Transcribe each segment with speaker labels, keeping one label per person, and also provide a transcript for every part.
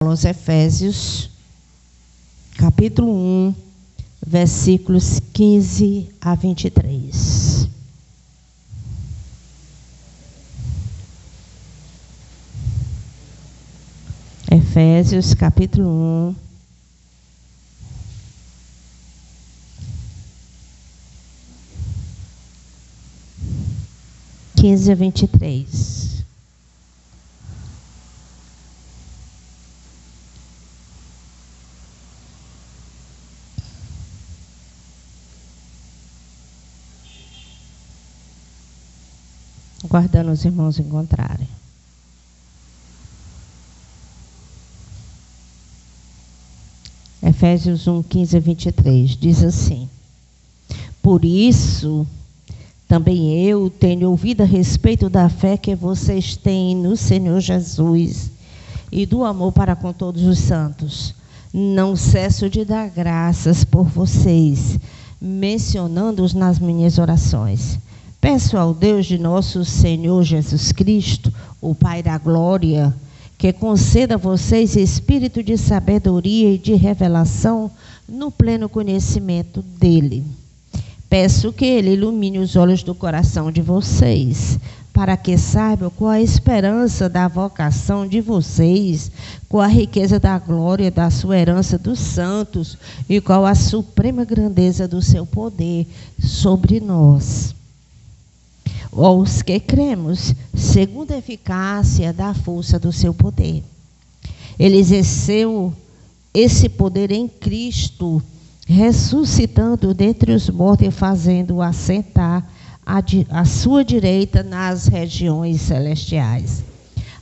Speaker 1: Aos Efésios, capítulo 1, versículos 15 a 23. Efésios, capítulo 1, quinze a 23. Guardando os irmãos encontrarem. Efésios 1, 15 a 23, diz assim: Por isso, também eu tenho ouvido a respeito da fé que vocês têm no Senhor Jesus e do amor para com todos os santos. Não cesso de dar graças por vocês, mencionando-os nas minhas orações. Peço ao Deus de nosso Senhor Jesus Cristo, o Pai da glória, que conceda a vocês espírito de sabedoria e de revelação no pleno conhecimento dele. Peço que ele ilumine os olhos do coração de vocês, para que saibam qual a esperança da vocação de vocês, qual a riqueza da glória da sua herança dos santos e qual a suprema grandeza do seu poder sobre nós. Os que cremos, segundo a eficácia da força do seu poder. Ele exerceu esse poder em Cristo, ressuscitando dentre os mortos e fazendo-o assentar à sua direita nas regiões celestiais.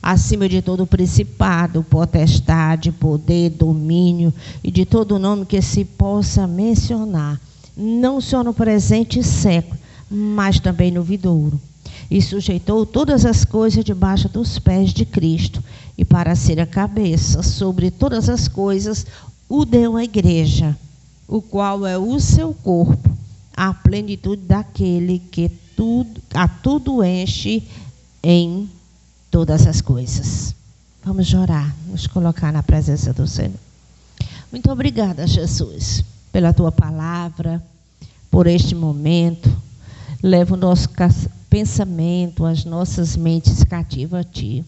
Speaker 1: Acima de todo principado, potestade, poder, domínio e de todo nome que se possa mencionar, não só no presente século, mas também no vindouro. E sujeitou todas as coisas debaixo dos pés de Cristo, e para ser a cabeça sobre todas as coisas, o deu à igreja, o qual é o seu corpo, a plenitude daquele que a tudo enche em todas as coisas. Vamos orar, nos colocar na presença do Senhor. Muito obrigada, Jesus, pela tua palavra, por este momento. Leva o nosso pensamento, as nossas mentes cativas a Ti.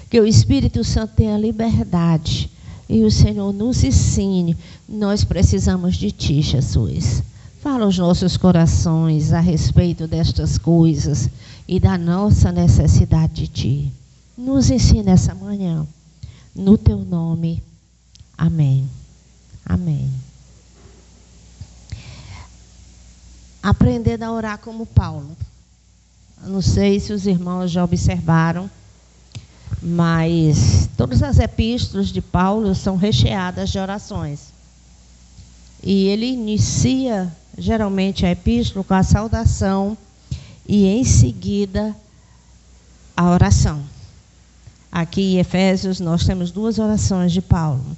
Speaker 1: Que o Espírito Santo tenha liberdade e o Senhor nos ensine. Nós precisamos de Ti, Jesus. Fala aos nossos corações a respeito destas coisas e da nossa necessidade de Ti. Nos ensina essa manhã. No Teu nome. Amém. Amém. Aprender a orar como Paulo. Não sei se os irmãos já observaram, mas todas as epístolas de Paulo são recheadas de orações. E ele inicia geralmente a epístola com a saudação e em seguida a oração. Aqui em Efésios nós temos duas orações de Paulo.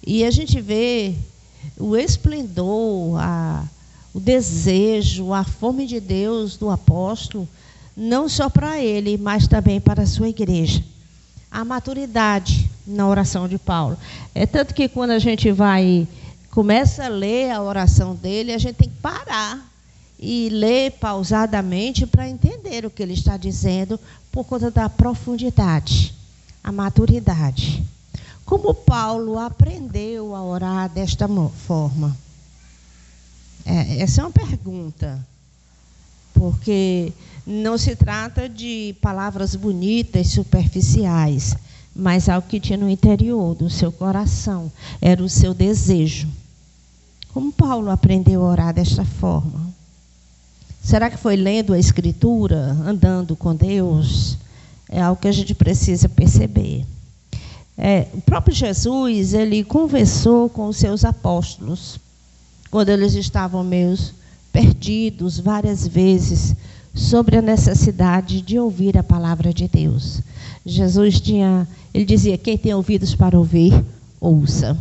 Speaker 1: E a gente vê o esplendor, o desejo, a fome de Deus do apóstolo, não só para ele, mas também para a sua igreja. A maturidade na oração de Paulo. É tanto que quando a gente começa a ler a oração dele, a gente tem que parar e ler pausadamente para entender o que ele está dizendo, por conta da profundidade, a maturidade. Como Paulo aprendeu a orar desta forma? Essa é uma pergunta, porque não se trata de palavras bonitas, superficiais, mas algo que tinha no interior do seu coração, era o seu desejo. Como Paulo aprendeu a orar desta forma? Será que foi lendo a Escritura, andando com Deus? É algo que a gente precisa perceber. O próprio Jesus, ele conversou com os seus apóstolos, quando eles estavam meio perdidos várias vezes, sobre a necessidade de ouvir a palavra de Deus. Jesus ele dizia, quem tem ouvidos para ouvir, ouça.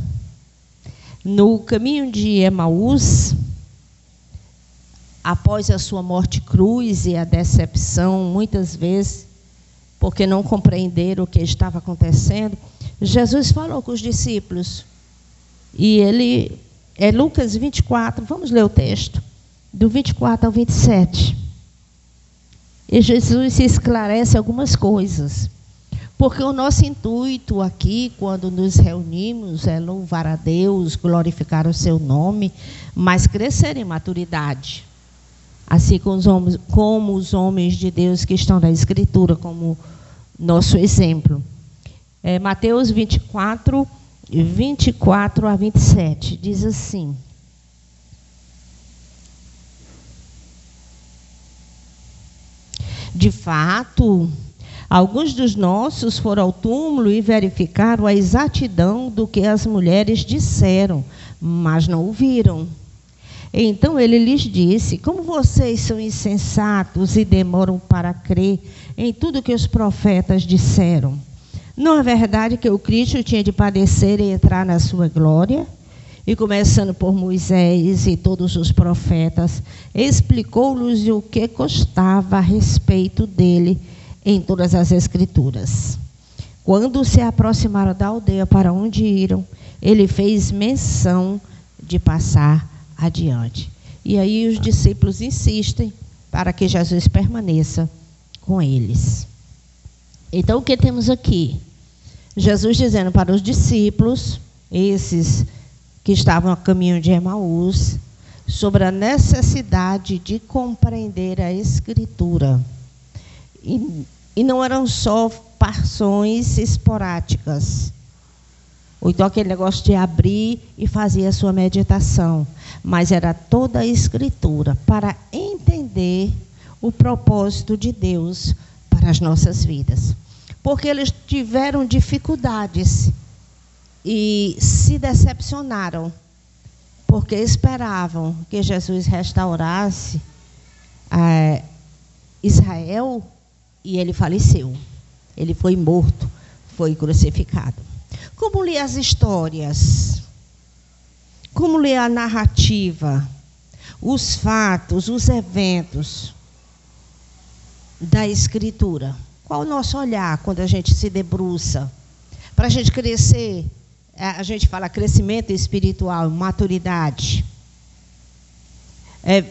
Speaker 1: No caminho de Emaús, após a sua morte cruz e a decepção, muitas vezes, porque não compreenderam o que estava acontecendo, Jesus falou com os discípulos. E ele, é Lucas 24, vamos ler o texto, do 24 ao 27. E Jesus esclarece algumas coisas. Porque o nosso intuito aqui, quando nos reunimos, é louvar a Deus, glorificar o seu nome, mas crescer em maturidade. Assim como os homens de Deus que estão na Escritura, como nosso exemplo. Mateus 24, 24 a 27, diz assim. De fato, alguns dos nossos foram ao túmulo e verificaram a exatidão do que as mulheres disseram, mas não o viram. Então ele lhes disse: como vocês são insensatos e demoram para crer em tudo que os profetas disseram? Não é verdade que o Cristo tinha de padecer e entrar na sua glória? E começando por Moisés e todos os profetas, explicou-lhes o que constava a respeito dele em todas as Escrituras. Quando se aproximaram da aldeia para onde iram, ele fez menção de passar adiante. E aí os discípulos insistem para que Jesus permaneça com eles. Então o que temos aqui? Jesus dizendo para os discípulos, esses que estavam a caminho de Emaús, sobre a necessidade de compreender a Escritura. E não eram só porções esporádicas, ou então aquele negócio de abrir e fazer a sua meditação, mas era toda a Escritura para entender o propósito de Deus para as nossas vidas. Porque eles tiveram dificuldades e se decepcionaram, porque esperavam que Jesus restaurasse Israel, e ele faleceu. Ele foi morto, foi crucificado. Como ler as histórias? Como ler a narrativa? Os fatos, os eventos da Escritura? Qual o nosso olhar quando a gente se debruça? Para a gente crescer, a gente fala crescimento espiritual, maturidade.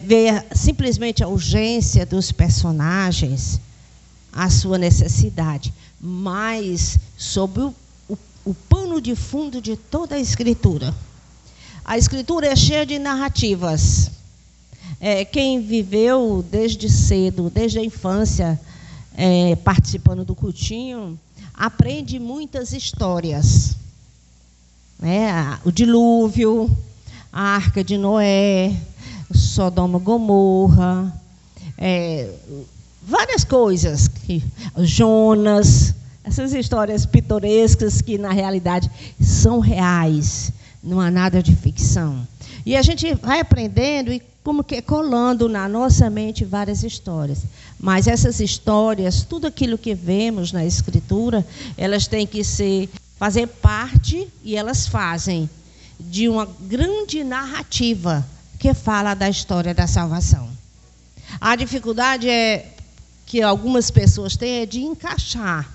Speaker 1: Ver simplesmente a urgência dos personagens, a sua necessidade, mas sob o pano de fundo de toda a Escritura. A Escritura é cheia de narrativas. Quem viveu desde cedo, desde a infância, participando do cultinho, aprende muitas histórias. O dilúvio, a Arca de Noé, Sodoma e Gomorra, várias coisas, Jonas, essas histórias pitorescas que na realidade são reais, não há nada de ficção. E a gente vai aprendendo e como que colando na nossa mente várias histórias. Mas essas histórias, tudo aquilo que vemos na Escritura, elas têm que fazer parte, e elas fazem, de uma grande narrativa que fala da história da salvação. A dificuldade que algumas pessoas têm é de encaixar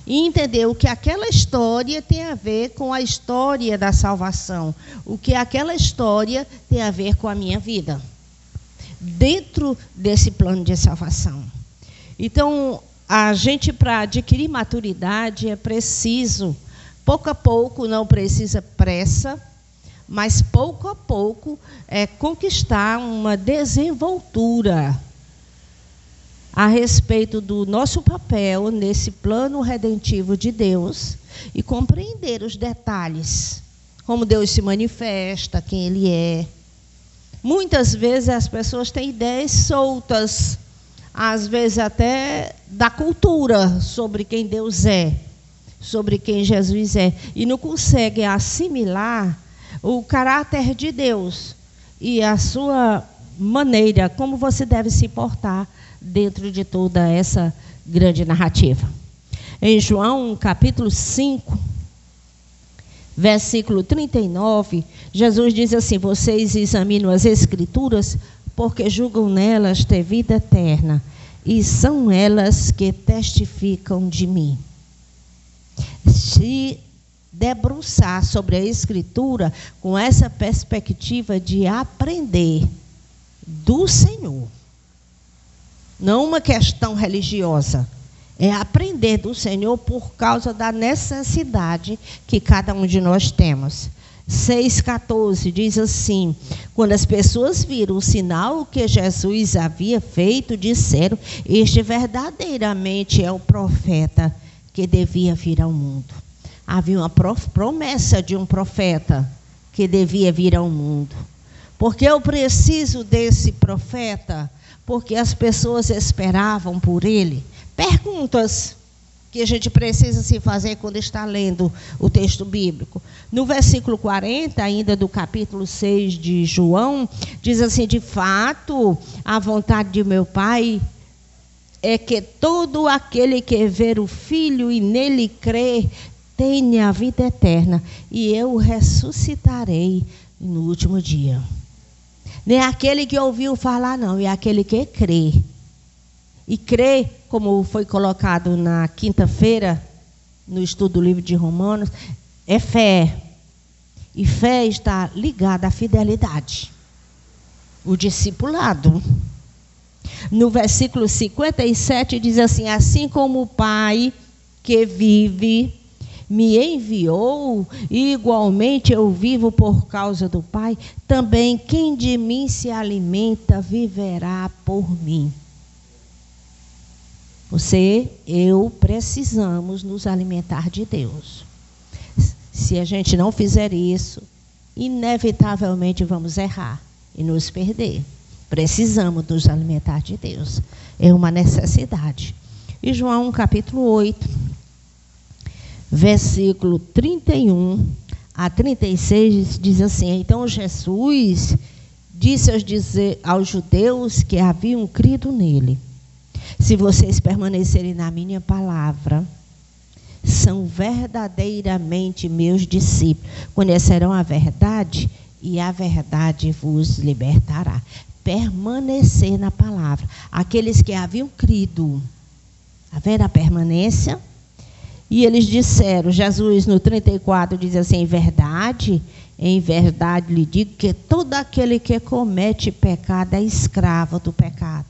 Speaker 1: e entender o que aquela história tem a ver com a história da salvação, o que aquela história tem a ver com a minha vida, dentro desse plano de salvação. Então, a gente, para adquirir maturidade, é preciso, pouco a pouco, não precisa pressa, mas pouco a pouco, conquistar uma desenvoltura a respeito do nosso papel nesse plano redentivo de Deus e compreender os detalhes, como Deus se manifesta, quem Ele é. Muitas vezes as pessoas têm ideias soltas, às vezes até da cultura, sobre quem Deus é, sobre quem Jesus é, e não conseguem assimilar o caráter de Deus e a sua maneira, como você deve se portar dentro de toda essa grande narrativa. Em João, capítulo 5, versículo 39, Jesus diz assim: vocês examinam as Escrituras porque julgam nelas ter vida eterna, e são elas que testificam de mim. Se debruçar sobre a Escritura com essa perspectiva de aprender do Senhor. Não uma questão religiosa. É aprender do Senhor por causa da necessidade que cada um de nós temos. 6,14 diz assim: quando as pessoas viram o sinal que Jesus havia feito, disseram: este verdadeiramente é o profeta que devia vir ao mundo. Havia uma promessa de um profeta que devia vir ao mundo. Porque eu preciso desse profeta, porque as pessoas esperavam por ele. Perguntas que a gente precisa se fazer quando está lendo o texto bíblico. No versículo 40, ainda do capítulo 6 de João, diz assim: de fato, a vontade de meu Pai é que todo aquele que ver o Filho e nele crer tenha a vida eterna, e eu o ressuscitarei no último dia. Nem aquele que ouviu falar, não, é aquele que crê. E crê, como foi colocado na quinta-feira, no estudo do livro de Romanos, é fé. E fé está ligada à fidelidade. O discipulado. No versículo 57 diz assim: assim como o Pai que vive me enviou, e igualmente eu vivo por causa do Pai, também quem de mim se alimenta viverá por mim. Você, eu, precisamos nos alimentar de Deus. Se a gente não fizer isso, inevitavelmente vamos errar e nos perder. Precisamos nos alimentar de Deus. É uma necessidade. E João, capítulo 8, versículo 31 a 36, diz assim: então Jesus disse aos judeus que haviam crido nele: se vocês permanecerem na minha palavra, são verdadeiramente meus discípulos. Conhecerão a verdade e a verdade vos libertará. Permanecer na palavra. Aqueles que haviam crido, haver a permanência. E eles disseram, Jesus no 34 diz assim: em verdade lhe digo que todo aquele que comete pecado é escravo do pecado.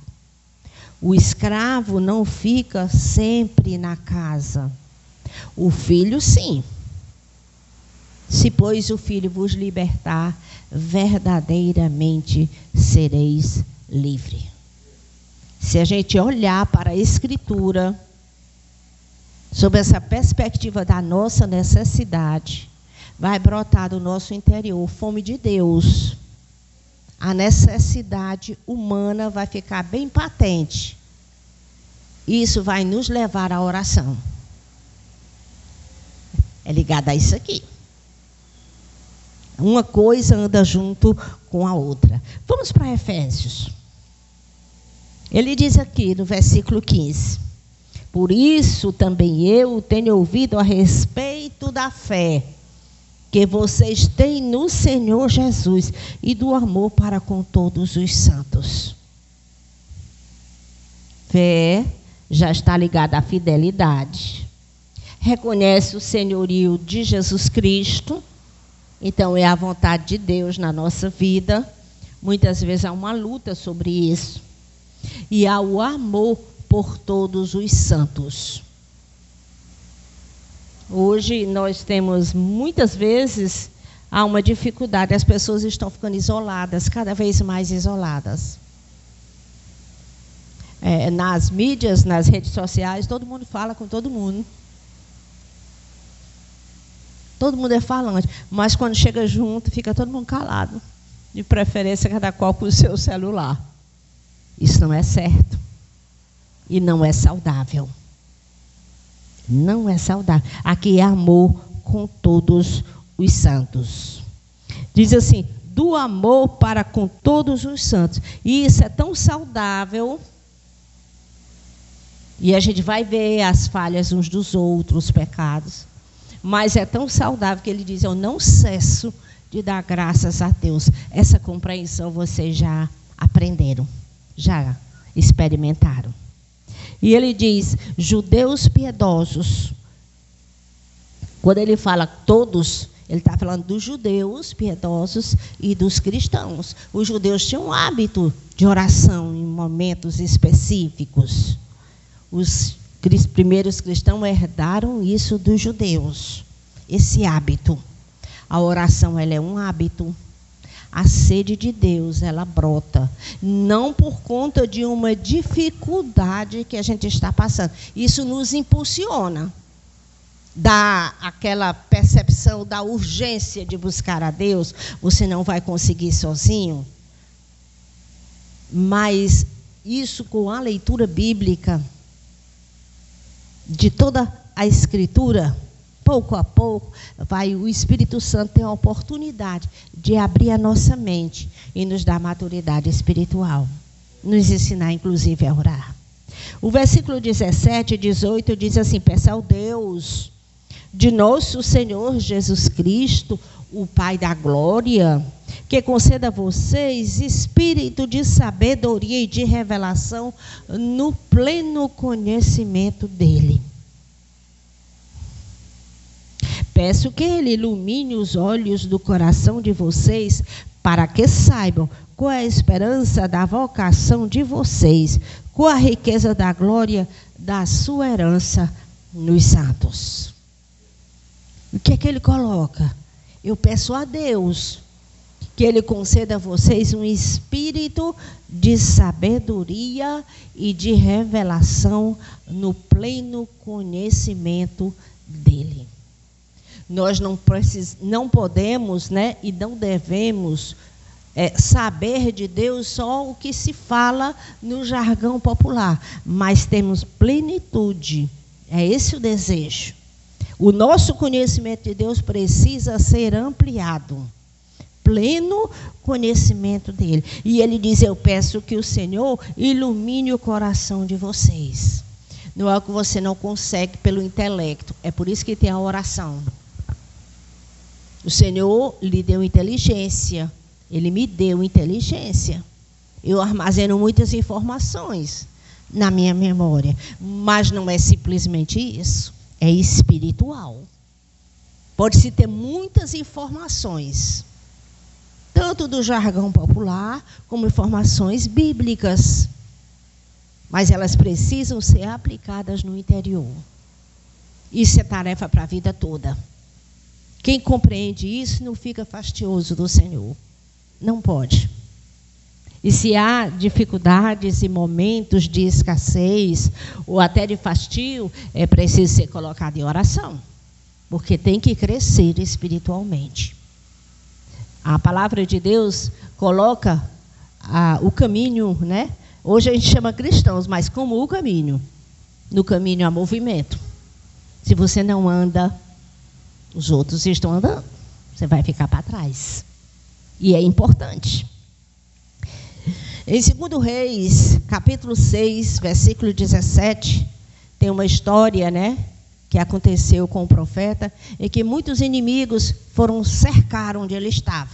Speaker 1: O escravo não fica sempre na casa. O filho, sim. Se, pois, o filho vos libertar, verdadeiramente sereis livres. Se a gente olhar para a Escritura, sob essa perspectiva da nossa necessidade, vai brotar do nosso interior fome de Deus. A necessidade humana vai ficar bem patente. Isso vai nos levar à oração. É ligado a isso aqui. Uma coisa anda junto com a outra. Vamos para Efésios. Ele diz aqui no versículo 15: por isso também eu tenho ouvido a respeito da fé que vocês têm no Senhor Jesus e do amor para com todos os santos. Fé já está ligada à fidelidade. Reconhece o senhorio de Jesus Cristo. Então é a vontade de Deus na nossa vida. Muitas vezes há uma luta sobre isso. E há o amor por todos os santos. Hoje nós temos, muitas vezes, há uma dificuldade. As pessoas estão ficando isoladas, cada vez mais isoladas. Nas mídias, nas redes sociais, todo mundo fala com todo mundo. Todo mundo é falante, mas quando chega junto, fica todo mundo calado. De preferência, cada qual com o seu celular. Isso não é certo. E não é saudável. Não é saudável. Aqui é amor com todos os santos. Diz assim: do amor para com todos os santos. E isso é tão saudável. E a gente vai ver as falhas uns dos outros, os pecados. Mas é tão saudável que ele diz: eu não cesso de dar graças a Deus. Essa compreensão vocês já aprenderam, já experimentaram. E ele diz: judeus piedosos, Quando ele fala todos, ele está falando dos judeus piedosos e dos cristãos. Os judeus tinham um hábito de oração em momentos específicos. Os primeiros cristãos herdaram isso dos judeus, esse hábito. A oração, ela é um hábito. A sede de Deus, ela brota, não por conta de uma dificuldade que a gente está passando. Isso nos impulsiona, dá aquela percepção da urgência de buscar a Deus. Você não vai conseguir sozinho. Mas isso, com a leitura bíblica de toda a Escritura, pouco a pouco, o Espírito Santo tem a oportunidade de abrir a nossa mente e nos dar maturidade espiritual. Nos ensinar, inclusive, a orar. O versículo 17 e 18 diz assim: peça ao Deus de nosso Senhor Jesus Cristo, o Pai da glória, que conceda a vocês espírito de sabedoria e de revelação no pleno conhecimento dele. Peço que ele ilumine os olhos do coração de vocês, para que saibam qual é a esperança da vocação de vocês, qual a riqueza da glória da sua herança nos santos. O que é que ele coloca? Eu peço a Deus que ele conceda a vocês um espírito de sabedoria e de revelação no pleno conhecimento dele. Nós não podemos, né, e não devemos saber de Deus só o que se fala no jargão popular, mas temos plenitude. É esse o desejo. O nosso conhecimento de Deus precisa ser ampliado. Pleno conhecimento dele. E ele diz: eu peço que o Senhor ilumine o coração de vocês. Não é o que você não consegue pelo intelecto. É por isso que tem a oração. O Senhor lhe deu inteligência. Ele me deu inteligência. Eu armazeno muitas informações na minha memória. Mas não é simplesmente isso. É espiritual. Pode-se ter muitas informações, tanto do jargão popular, como informações bíblicas. Mas elas precisam ser aplicadas no interior. Isso é tarefa para a vida toda. Quem compreende isso não fica fastioso do Senhor. Não pode. E se há dificuldades e momentos de escassez, ou até de fastio, é preciso ser colocado em oração. Porque tem que crescer espiritualmente. A palavra de Deus coloca o caminho, né? Hoje a gente chama cristãos, mas como o caminho. No caminho há movimento. Se você não anda, os outros estão andando. Você vai ficar para trás. E é importante. Em 2 Reis, capítulo 6, versículo 17, tem uma história, né, que aconteceu com o profeta, em que muitos inimigos foram cercar onde ele estava.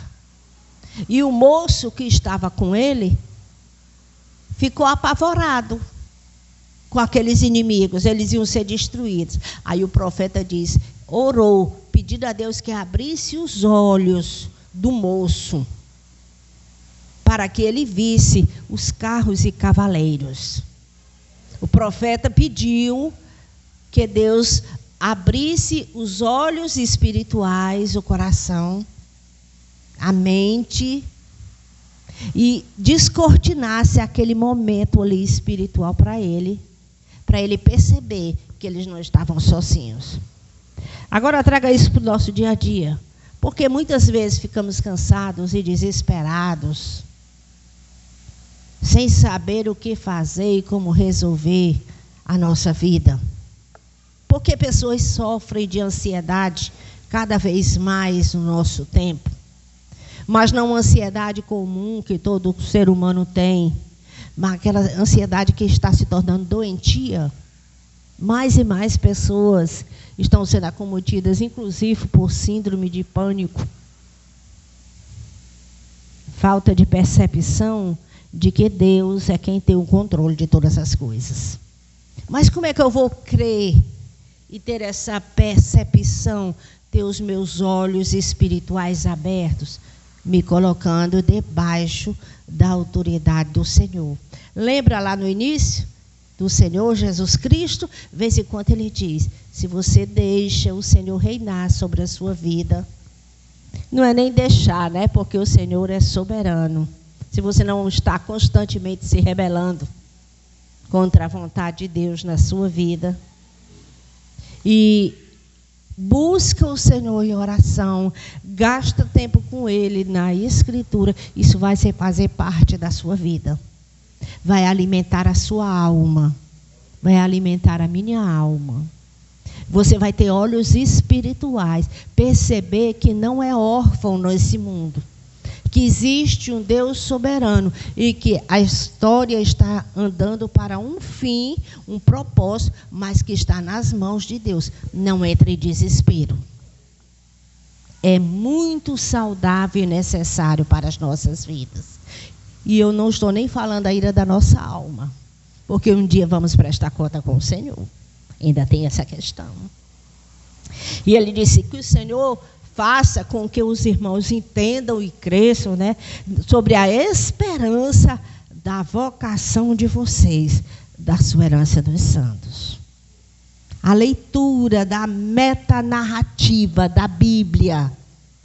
Speaker 1: E o moço que estava com ele ficou apavorado com aqueles inimigos, eles iam ser destruídos. Aí o profeta diz, orou, pedindo a Deus que abrisse os olhos do moço, para que ele visse os carros e cavaleiros. O profeta pediu que Deus abrisse os olhos espirituais, o coração, a mente, e descortinasse aquele momento ali espiritual para ele perceber que eles não estavam sozinhos. Agora traga isso para o nosso dia a dia, porque muitas vezes ficamos cansados e desesperados, sem saber o que fazer e como resolver a nossa vida. Porque pessoas sofrem de ansiedade cada vez mais no nosso tempo. Mas não uma ansiedade comum que todo ser humano tem, mas aquela ansiedade que está se tornando doentia. Mais e mais pessoas estão sendo acometidas, inclusive por síndrome de pânico. Falta de percepção de que Deus é quem tem o controle de todas as coisas. Mas como é que eu vou crer e ter essa percepção, ter os meus olhos espirituais abertos, me colocando debaixo da autoridade do Senhor. Lembra lá no início do Senhor Jesus Cristo? De vez em quando ele diz, se você deixa o Senhor reinar sobre a sua vida, não é nem deixar, né? Porque o Senhor é soberano. Se você não está constantemente se rebelando contra a vontade de Deus na sua vida, e busca o Senhor em oração, gasta tempo com Ele na Escritura, isso vai fazer parte da sua vida. Vai alimentar a sua alma, vai alimentar a minha alma. Você vai ter olhos espirituais, perceber que não é órfão nesse mundo, que existe um Deus soberano e que a história está andando para um fim, um propósito, mas que está nas mãos de Deus. Não entre em desespero. É muito saudável e necessário para as nossas vidas. E eu não estou nem falando ainda da nossa alma, porque um dia vamos prestar conta com o Senhor. Ainda tem essa questão. E ele disse que o Senhor faça com que os irmãos entendam e cresçam, né, sobre a esperança da vocação de vocês, da sua herança dos santos. A leitura da metanarrativa da Bíblia,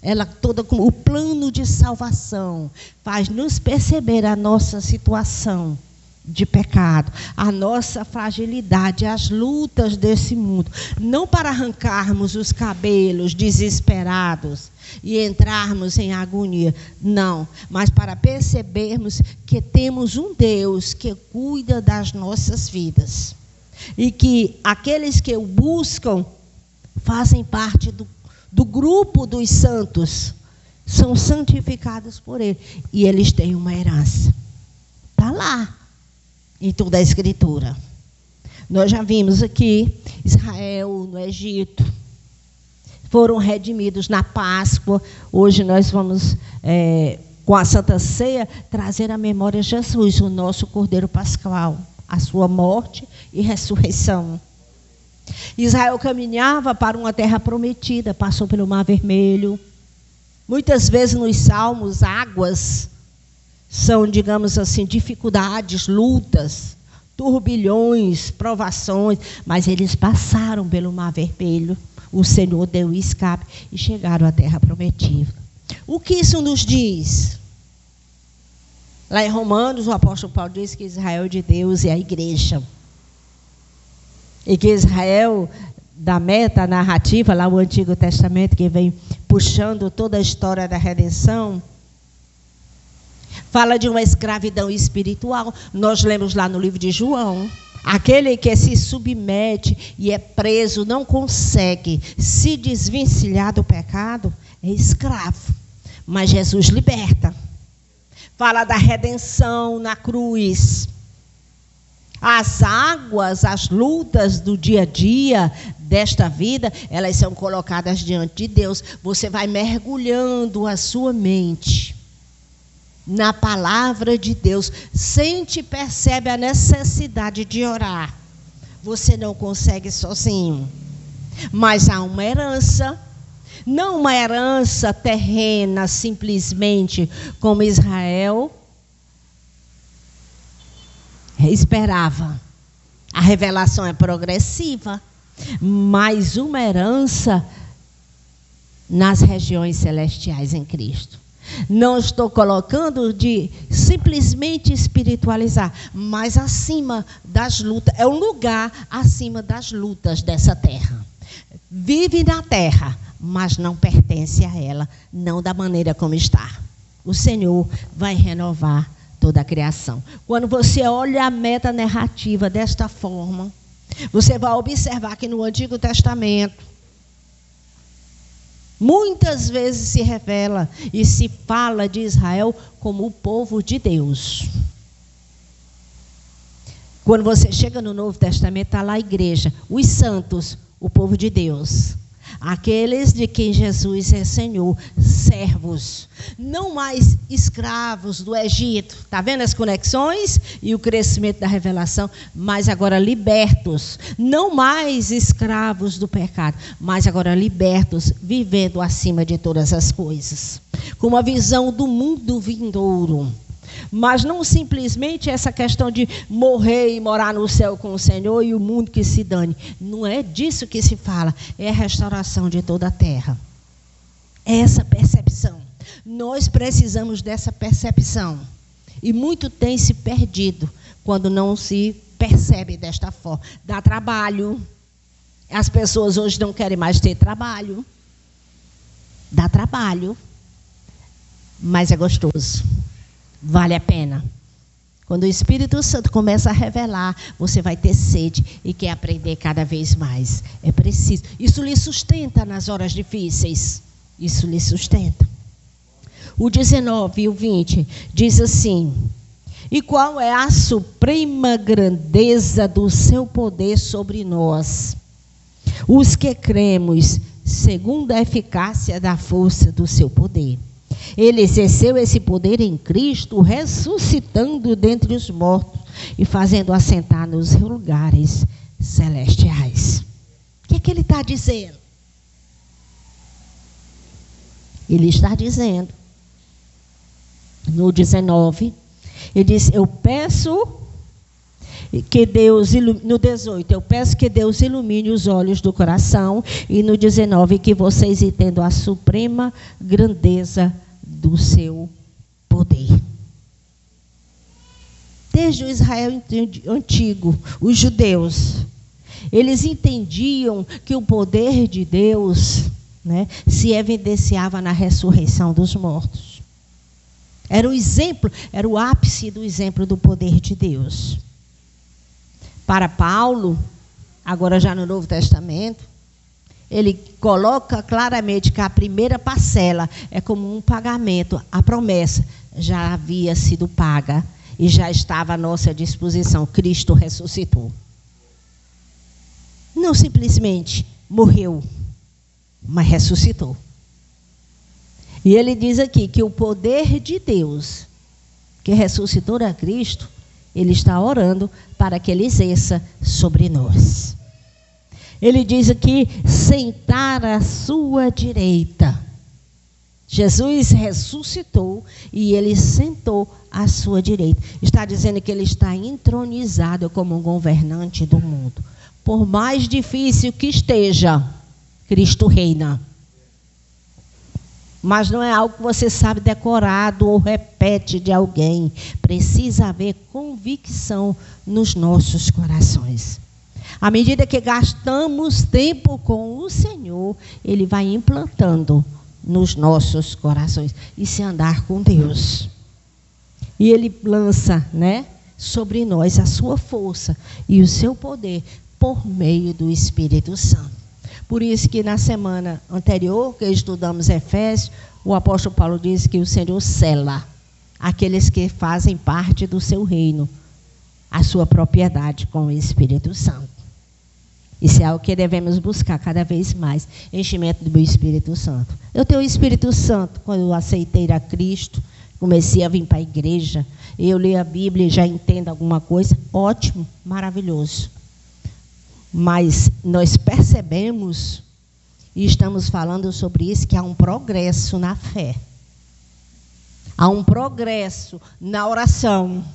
Speaker 1: ela toda com o plano de salvação, faz nos perceber a nossa situação de pecado, a nossa fragilidade, as lutas desse mundo, não para arrancarmos os cabelos desesperados e entrarmos em agonia, não, mas para percebermos que temos um Deus que cuida das nossas vidas e que aqueles que o buscam fazem parte do grupo dos santos, são santificados por Ele e eles têm uma herança. Está lá em toda a Escritura. Nós já vimos aqui, Israel no Egito, foram redimidos na Páscoa. Hoje nós vamos, com a Santa Ceia, trazer à memória Jesus, o nosso Cordeiro Pascual, a sua morte e ressurreição. Israel caminhava para uma terra prometida, passou pelo Mar Vermelho. Muitas vezes nos Salmos, águas são, digamos assim, dificuldades, lutas, turbilhões, provações, mas eles passaram pelo Mar Vermelho, o Senhor deu escape e chegaram à terra prometida. O que isso nos diz? Lá em Romanos, o apóstolo Paulo diz que Israel de Deus é a igreja. E que Israel, da metanarrativa, lá o Antigo Testamento, que vem puxando toda a história da redenção, fala de uma escravidão espiritual. Nós lemos lá no livro de João, aquele que se submete e é preso, não consegue se desvencilhar do pecado, é escravo. Mas Jesus liberta. Fala da redenção na cruz. As águas, as lutas do dia a dia desta vida, elas são colocadas diante de Deus. Você vai mergulhando a sua mente na palavra de Deus, sente e percebe a necessidade de orar. Você não consegue sozinho, mas há uma herança, não uma herança terrena simplesmente, como Israel esperava. A revelação é progressiva, mas uma herança nas regiões celestiais em Cristo. Não estou colocando de simplesmente espiritualizar, mas acima das lutas, é um lugar acima das lutas dessa terra. Vive na terra, mas não pertence a ela, não da maneira como está. O Senhor vai renovar toda a criação. Quando você olha a metanarrativa desta forma, você vai observar que no Antigo Testamento, muitas vezes se revela e se fala de Israel como o povo de Deus. Quando você chega no Novo Testamento, está lá a igreja, os santos, o povo de Deus. Aqueles de quem Jesus é Senhor, servos, não mais escravos do Egito. Está vendo as conexões e o crescimento da revelação? Mas agora libertos, não mais escravos do pecado, mas agora libertos, vivendo acima de todas as coisas, com uma visão do mundo vindouro. Mas não simplesmente essa questão de morrer e morar no céu com o Senhor e o mundo que se dane. Não é disso que se fala. É a restauração de toda a terra. É essa percepção. Nós precisamos dessa percepção. E muito tem se perdido quando não se percebe desta forma. Dá trabalho. As pessoas hoje não querem mais ter trabalho. Dá trabalho. Mas é gostoso. Vale a pena. Quando o Espírito Santo começa a revelar, você vai ter sede e quer aprender cada vez mais. É preciso. Isso lhe sustenta nas horas difíceis. Isso lhe sustenta. O 19 e o 20 diz assim: e qual é a suprema grandeza do seu poder sobre nós, os que cremos, segundo a eficácia da força do seu poder. Ele exerceu esse poder em Cristo, ressuscitando dentre os mortos e fazendo assentar nos lugares celestiais. O que é que ele está dizendo? Ele está dizendo, no 19, ele diz, eu peço que Deus, no 18, eu peço que Deus ilumine os olhos do coração, e no 19, que vocês entendam a suprema grandeza do seu poder. Desde o Israel antigo, os judeus, eles entendiam que o poder de Deus, né, se evidenciava na ressurreição dos mortos. Era o exemplo, era o ápice do exemplo do poder de Deus. Para Paulo, agora já no Novo Testamento, ele coloca claramente que a primeira parcela é como um pagamento. A promessa já havia sido paga e já estava à nossa disposição. Cristo ressuscitou. Não simplesmente morreu, mas ressuscitou. E ele diz aqui que o poder de Deus, que ressuscitou a Cristo, ele está orando para que ele exerça sobre nós. Ele diz aqui, sentar à sua direita. Jesus ressuscitou e ele sentou à sua direita. Está dizendo que ele está entronizado como um governante do mundo. Por mais difícil que esteja, Cristo reina. Mas não é algo que você sabe decorado ou repete de alguém. Precisa haver convicção nos nossos corações. À medida que gastamos tempo com o Senhor, Ele vai implantando nos nossos corações. Isso é andar com Deus. E Ele lança, né, sobre nós a sua força e o seu poder por meio do Espírito Santo. Por isso que na semana anterior, que estudamos Efésios, o apóstolo Paulo diz que o Senhor sela aqueles que fazem parte do seu reino, a sua propriedade com o Espírito Santo. Isso é algo que devemos buscar cada vez mais, enchimento do meu Espírito Santo. Eu tenho o Espírito Santo quando eu aceitei a Cristo, comecei a vir para a igreja, eu leio a Bíblia e já entendo alguma coisa, ótimo, maravilhoso. Mas nós percebemos, e estamos falando sobre isso, que há um progresso na fé. Há um progresso na oração,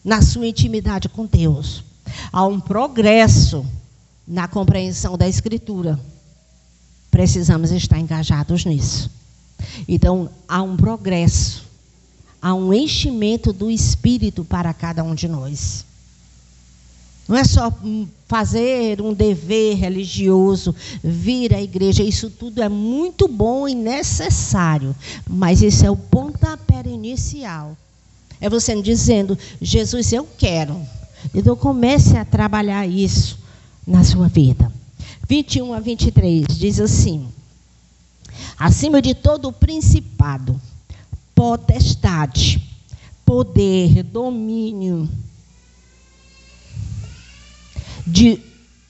Speaker 1: na sua intimidade com Deus. Há um progresso na compreensão da Escritura. Precisamos estar engajados nisso. Então, há um progresso, há um enchimento do Espírito para cada um de nós. Não é só fazer um dever religioso, vir à igreja. Isso tudo é muito bom e necessário. Mas isso é o pontapé inicial. É você dizendo, Jesus, eu quero. Então comece a trabalhar isso na sua vida. 21 a 23 diz assim: acima de todo principado, potestade, poder, domínio,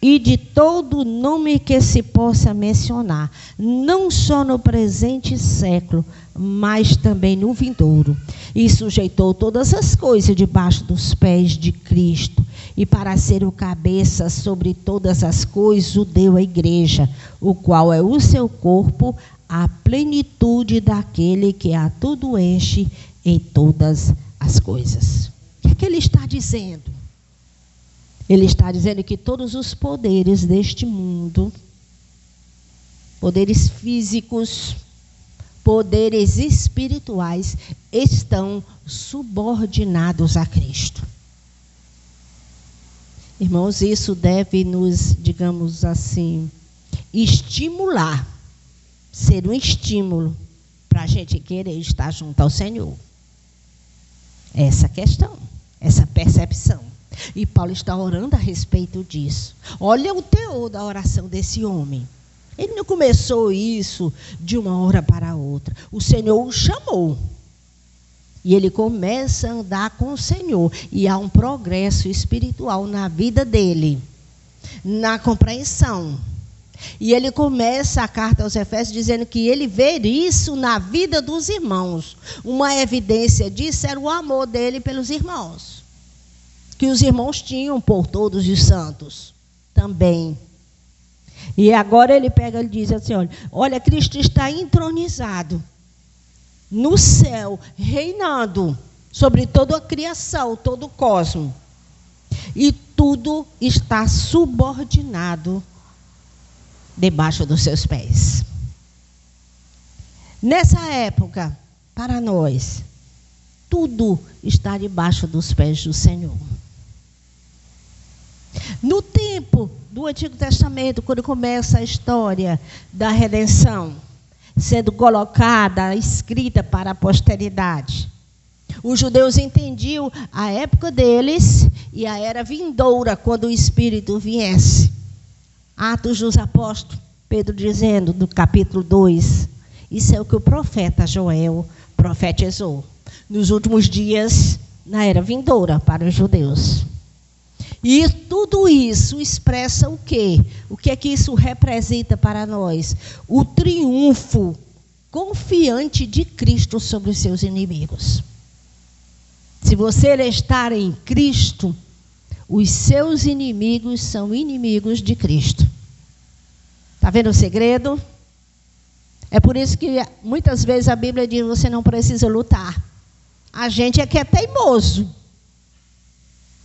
Speaker 1: e de todo nome que se possa mencionar, não só no presente século, mas também no vindouro. E sujeitou todas as coisas debaixo dos pés de Cristo, e para ser o cabeça sobre todas as coisas, o deu à igreja, o qual é o seu corpo, a plenitude daquele que a tudo enche em todas as coisas. O que ele está dizendo? Ele está dizendo que todos os poderes deste mundo, poderes físicos, poderes espirituais, estão subordinados a Cristo. Irmãos, isso deve nos, digamos assim, estimular, ser um estímulo para a gente querer estar junto ao Senhor. Essa questão, essa percepção. E Paulo está orando a respeito disso. Olha o teor da oração desse homem. Ele não começou isso de uma hora para outra. O Senhor o chamou. E ele começa a andar com o Senhor. E há um progresso espiritual na vida dele, na compreensão. E ele começa a carta aos Efésios dizendo que ele vê isso na vida dos irmãos. Uma evidência disso era o amor dele pelos irmãos, que os irmãos tinham por todos os santos também. E agora ele pega e diz assim, olha, Cristo está entronizado no céu, reinando sobre toda a criação, todo o cosmos. E tudo está subordinado debaixo dos seus pés. Nessa época, para nós, tudo está debaixo dos pés do Senhor. No tempo do Antigo Testamento, quando começa a história da redenção, sendo colocada, escrita para a posteridade, os judeus entendiam a época deles e a era vindoura, quando o Espírito viesse. Atos dos Apóstolos, Pedro dizendo, no capítulo 2, isso é o que o profeta Joel profetizou. Nos últimos dias, na era vindoura para os judeus. E tudo isso expressa o quê? O que é que isso representa para nós? O triunfo confiante de Cristo sobre os seus inimigos. Se você estar em Cristo, os seus inimigos são inimigos de Cristo. Está vendo o segredo? É por isso que muitas vezes a Bíblia diz que você não precisa lutar. A gente é que é teimoso.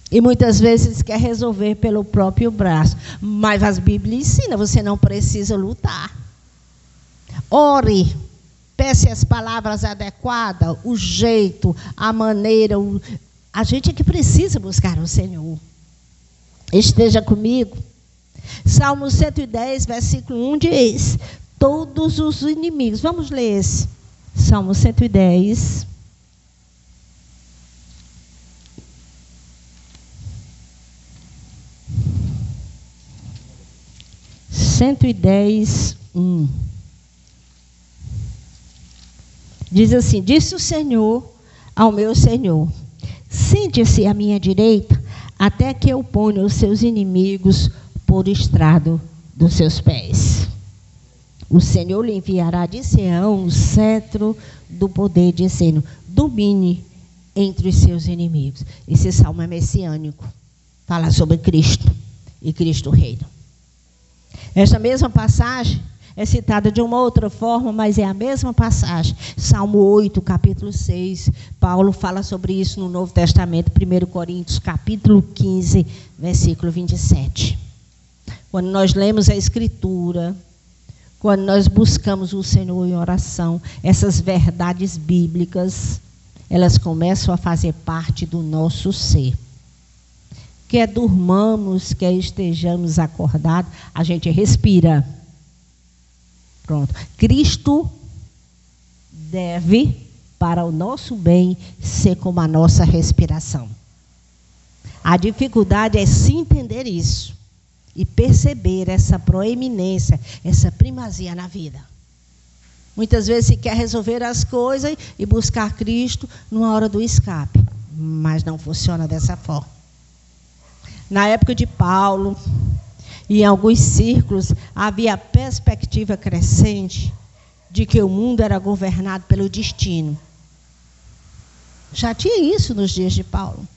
Speaker 1: E muitas vezes quer resolver pelo próprio braço. Mas a Bíblia ensina, você não precisa lutar. Ore, peça as palavras adequadas, o jeito, a maneira. A gente é que precisa buscar o Senhor. Esteja comigo. Salmo 110, versículo 1 diz: todos os inimigos. Vamos ler esse. Salmo 110. Diz assim: disse o Senhor ao meu Senhor: sente-se à minha direita, até que eu ponha os seus inimigos por estrado dos seus pés. O Senhor lhe enviará de Sião o cetro do poder, dizendo: domine entre os seus inimigos. Esse salmo é messiânico, fala sobre Cristo e Cristo reina. Esta mesma passagem é citada de uma outra forma, mas é a mesma passagem. Salmo 8, capítulo 6. Paulo fala sobre isso no Novo Testamento, 1 Coríntios, capítulo 15, versículo 27. Quando nós lemos a Escritura, quando nós buscamos o Senhor em oração, essas verdades bíblicas, elas começam a fazer parte do nosso ser. Quer durmamos, quer estejamos acordados, a gente respira. Pronto. Cristo deve, para o nosso bem, ser como a nossa respiração. A dificuldade é se entender isso e perceber essa proeminência, essa primazia na vida. Muitas vezes se quer resolver as coisas e buscar Cristo numa hora do escape, mas não funciona dessa forma. Na época de Paulo, E em alguns círculos havia a perspectiva crescente de que o mundo era governado pelo destino. Já tinha isso nos dias de Paulo.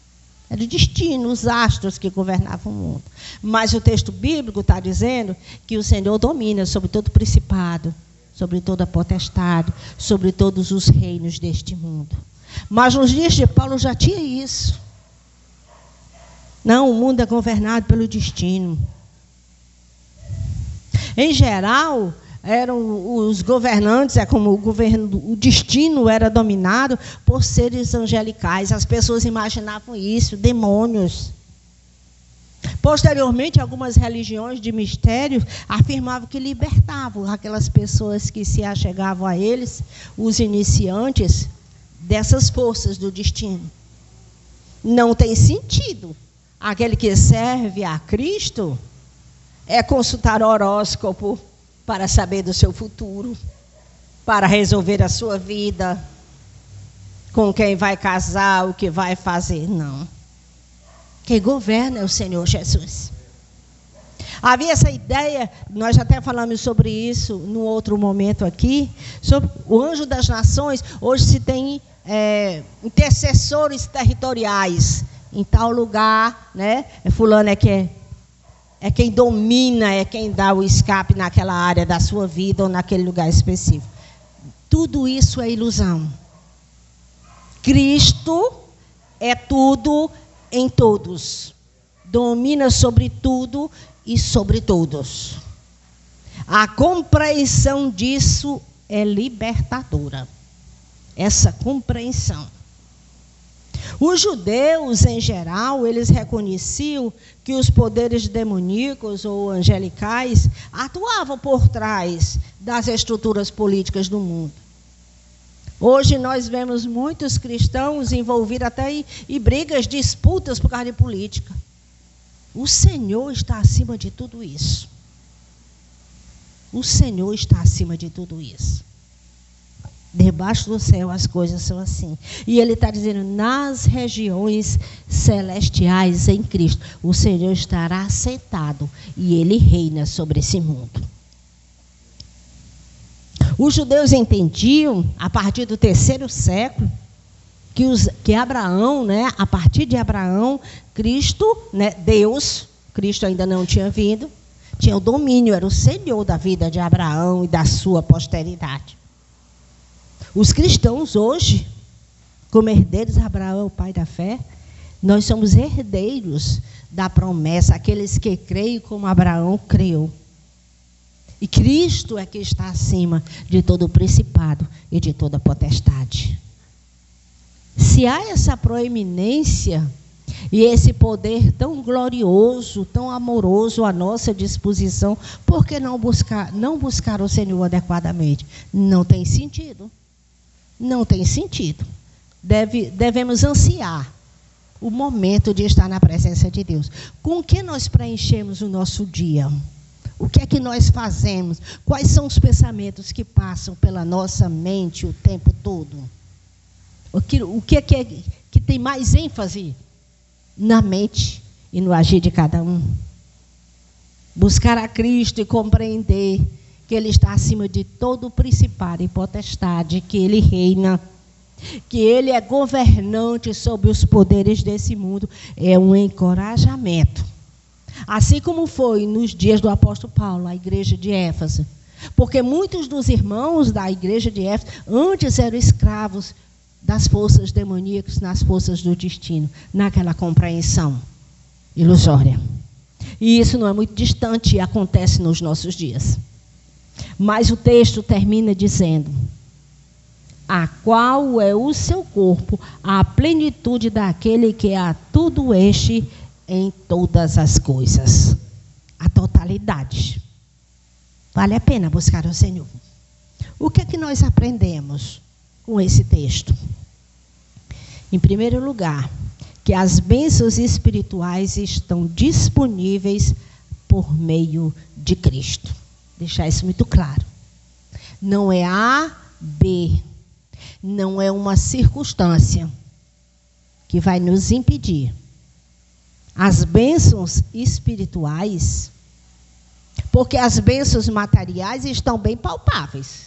Speaker 1: Era o destino, os astros que governavam o mundo. Mas o texto bíblico está dizendo que o Senhor domina sobre todo principado, sobre toda potestade, sobre todos os reinos deste mundo. Mas nos dias de Paulo já tinha isso. Não, o mundo é governado pelo destino. Em geral, eram os governantes, como o destino era dominado por seres angelicais. As pessoas imaginavam isso, demônios. Posteriormente, algumas religiões de mistério afirmavam que libertavam aquelas pessoas que se achegavam a eles, os iniciantes, dessas forças do destino. Não tem sentido. Aquele que serve a Cristo é consultar o horóscopo para saber do seu futuro, para resolver a sua vida, com quem vai casar, o que vai fazer. Não. Quem governa é o Senhor Jesus. Havia essa ideia, nós já até falamos sobre isso num outro momento aqui, sobre o anjo das nações. Hoje se tem intercessores territoriais em tal lugar, né? Fulano é quem domina, é quem dá o escape naquela área da sua vida ou naquele lugar específico. Tudo isso é ilusão. Cristo é tudo em todos. Domina sobre tudo e sobre todos. A compreensão disso é libertadora. Essa compreensão. Os judeus, em geral, eles reconheciam que os poderes demoníacos ou angelicais atuavam por trás das estruturas políticas do mundo. Hoje nós vemos muitos cristãos envolvidos até em brigas, disputas por causa de política. O Senhor está acima de tudo isso. O Senhor está acima de tudo isso. Debaixo do céu as coisas são assim. E ele está dizendo, nas regiões celestiais em Cristo, o Senhor estará assentado e ele reina sobre esse mundo. Os judeus entendiam, a partir do 3º século, que Abraão, né, a partir de Abraão, Cristo, né, Deus, Cristo ainda não tinha vindo, tinha o domínio, era o Senhor da vida de Abraão e da sua posteridade. Os cristãos hoje, como herdeiros de Abraão, o pai da fé, nós somos herdeiros da promessa, aqueles que creem como Abraão creu. E Cristo é que está acima de todo o principado e de toda potestade. Se há essa proeminência e esse poder tão glorioso, tão amoroso à nossa disposição, por que não buscar o Senhor adequadamente? Não tem sentido. Não tem sentido. Devemos ansiar o momento de estar na presença de Deus. Com o que nós preenchemos o nosso dia? O que é que nós fazemos? Quais são os pensamentos que passam pela nossa mente o tempo todo? O que é que tem mais ênfase na mente e no agir de cada um? Buscar a Cristo e compreender que Ele está acima de todo o principado e potestade, que Ele reina, que Ele é governante sobre os poderes desse mundo, é um encorajamento. Assim como foi nos dias do apóstolo Paulo, a igreja de Éfeso. Porque muitos dos irmãos da igreja de Éfeso antes eram escravos das forças demoníacas, nas forças do destino, naquela compreensão ilusória. E isso não é muito distante e acontece nos nossos dias. Mas o texto termina dizendo, a qual é o seu corpo, a plenitude daquele que a tudo enche em todas as coisas. A totalidade. Vale a pena buscar o Senhor. O que é que nós aprendemos com esse texto? Em primeiro lugar, que as bênçãos espirituais estão disponíveis por meio de Cristo. Deixar isso muito claro. Não é A, B. Não é uma circunstância que vai nos impedir. As bênçãos espirituais Porque as bênçãos materiais estão bem palpáveis.